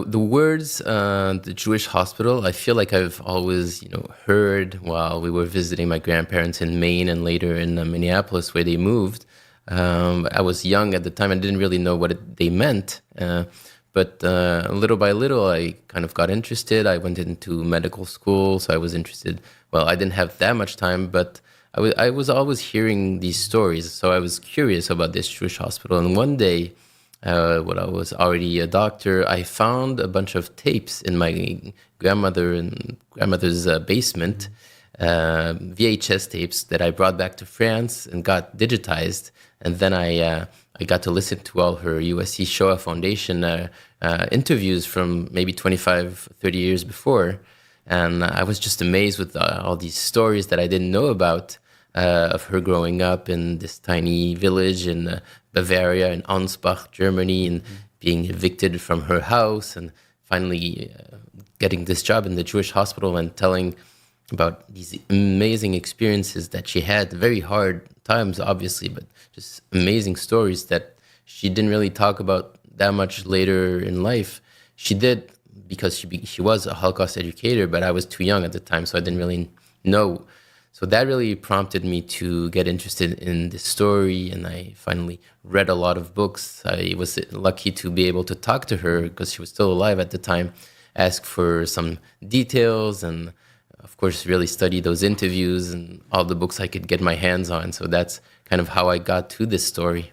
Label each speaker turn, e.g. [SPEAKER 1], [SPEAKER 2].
[SPEAKER 1] The words, the Jewish hospital, I feel like I've always, heard while we were visiting my grandparents in Maine and later in Minneapolis where they moved. I was young at the time. I didn't really know what they meant. But little by little, I kind of got interested. I went into medical school, so I was interested. Well, I didn't have that much time, but I was always hearing these stories. So I was curious about this Jewish hospital. And one day, when I was already a doctor, I found a bunch of tapes in my grandmother's basement, VHS tapes that I brought back to France and got digitized. And then I got to listen to all her USC Shoah Foundation interviews from maybe 25, 30 years before. And I was just amazed with all these stories that I didn't know about of her growing up in this tiny village in Bavaria, in Ansbach, Germany, and being evicted from her house, and finally getting this job in the Jewish hospital and telling about these amazing experiences that she had. Very hard times, obviously, but just amazing stories that she didn't really talk about that much later in life. She did because she was a Holocaust educator, but I was too young at the time, so I didn't really know. So that really prompted me to get interested in this story, and I finally read a lot of books. I was lucky to be able to talk to her because she was still alive at the time, ask for some details, and of course, really study those interviews and all the books I could get my hands on. So that's kind of how I got to this story.